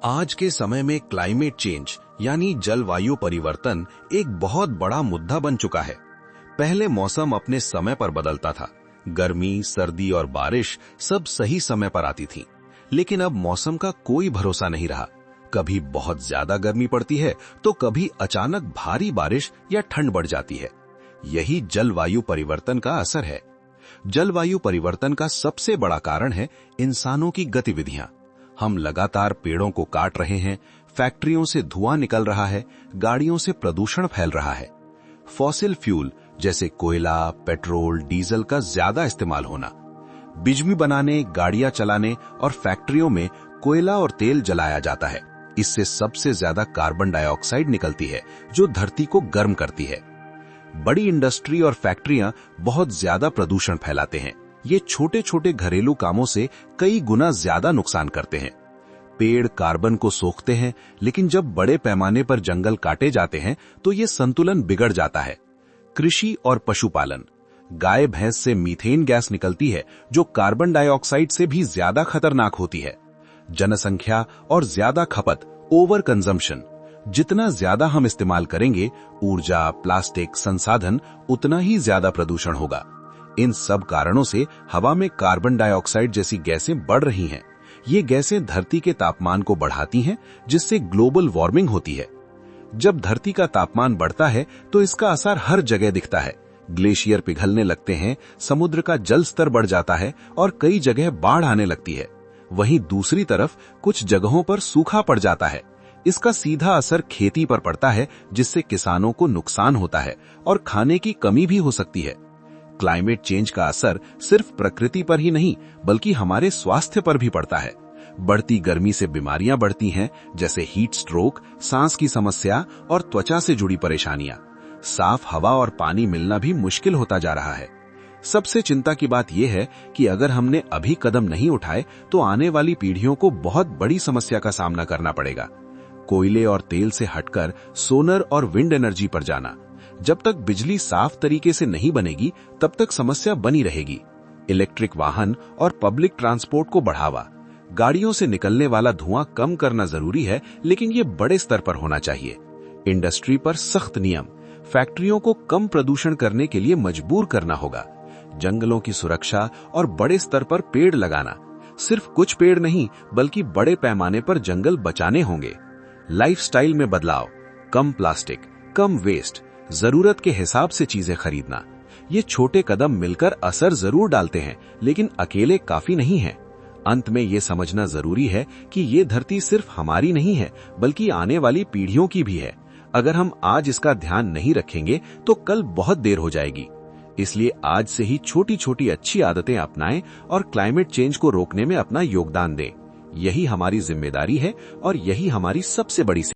आज के समय में क्लाइमेट चेंज यानी जलवायु परिवर्तन एक बहुत बड़ा मुद्दा बन चुका है। पहले मौसम अपने समय पर बदलता था, गर्मी, सर्दी और बारिश सब सही समय पर आती थी। लेकिन अब मौसम का कोई भरोसा नहीं रहा। कभी बहुत ज्यादा गर्मी पड़ती है तो कभी अचानक भारी बारिश या ठंड बढ़ जाती है। यही जलवायु परिवर्तन का असर है। जलवायु परिवर्तन का सबसे बड़ा कारण है इंसानों की गतिविधियां। हम लगातार पेड़ों को काट रहे हैं, फैक्ट्रियों से धुआं निकल रहा है, गाड़ियों से प्रदूषण फैल रहा है। फॉसिल फ्यूल जैसे कोयला, पेट्रोल, डीजल का ज्यादा इस्तेमाल होना, बिजली बनाने, गाड़ियां चलाने और फैक्ट्रियों में कोयला और तेल जलाया जाता है। इससे सबसे ज्यादा कार्बन डाइऑक्साइड निकलती है जो धरती को गर्म करती है। बड़ी इंडस्ट्री और फैक्ट्रियां बहुत ज्यादा प्रदूषण फैलाते हैं। ये छोटे छोटे घरेलू कामों से कई गुना ज्यादा नुकसान करते हैं। पेड़ कार्बन को सोखते हैं, लेकिन जब बड़े पैमाने पर जंगल काटे जाते हैं तो ये संतुलन बिगड़ जाता है। कृषि और पशुपालन, गाय भैंस से मीथेन गैस निकलती है जो कार्बन डाइऑक्साइड से भी ज्यादा खतरनाक होती है। जनसंख्या और ज्यादा खपत, ओवर कंजम्पशन, जितना ज्यादा हम इस्तेमाल करेंगे ऊर्जा, प्लास्टिक, संसाधन, उतना ही ज्यादा प्रदूषण होगा। इन सब कारणों से हवा में कार्बन डाइऑक्साइड जैसी गैसें बढ़ रही हैं। ये गैसें धरती के तापमान को बढ़ाती हैं, जिससे ग्लोबल वार्मिंग होती है। जब धरती का तापमान बढ़ता है तो इसका असर हर जगह दिखता है। ग्लेशियर पिघलने लगते हैं, समुद्र का जल स्तर बढ़ जाता है और कई जगह बाढ़ आने लगती है। वहीं दूसरी तरफ कुछ जगहों पर सूखा पड़ जाता है। इसका सीधा असर खेती पर पड़ता है, जिससे किसानों को नुकसान होता है और खाने की कमी भी हो सकती है। क्लाइमेट चेंज का असर सिर्फ प्रकृति पर ही नहीं बल्कि हमारे स्वास्थ्य पर भी पड़ता है। बढ़ती गर्मी से बीमारियां बढ़ती हैं, जैसे हीट स्ट्रोक, सांस की समस्या और त्वचा से जुड़ी परेशानियां। साफ हवा और पानी मिलना भी मुश्किल होता जा रहा है। सबसे चिंता की बात यह है कि अगर हमने अभी कदम नहीं उठाए तो आने वाली पीढ़ियों को बहुत बड़ी समस्या का सामना करना पड़ेगा। कोयले और तेल से हटकर सोलर और विंड एनर्जी पर जाना। जब तक बिजली साफ तरीके से नहीं बनेगी तब तक समस्या बनी रहेगी। इलेक्ट्रिक वाहन और पब्लिक ट्रांसपोर्ट को बढ़ावा, गाड़ियों से निकलने वाला धुआं कम करना जरूरी है, लेकिन ये बड़े स्तर पर होना चाहिए। इंडस्ट्री पर सख्त नियम, फैक्ट्रियों को कम प्रदूषण करने के लिए मजबूर करना होगा। जंगलों की सुरक्षा और बड़े स्तर पर पेड़ लगाना, सिर्फ कुछ पेड़ नहीं बल्कि बड़े पैमाने पर जंगल बचाने होंगे। लाइफस्टाइल में बदलाव, कम प्लास्टिक, कम वेस्ट, जरूरत के हिसाब से चीजें खरीदना। ये छोटे कदम मिलकर असर जरूर डालते हैं, लेकिन अकेले काफी नहीं है। अंत में ये समझना जरूरी है कि ये धरती सिर्फ हमारी नहीं है बल्कि आने वाली पीढ़ियों की भी है। अगर हम आज इसका ध्यान नहीं रखेंगे तो कल बहुत देर हो जाएगी। इसलिए आज से ही छोटी छोटी अच्छी आदतें अपनाएं और क्लाइमेट चेंज को रोकने में अपना योगदान दें। यही हमारी जिम्मेदारी है और यही हमारी सबसे बड़ी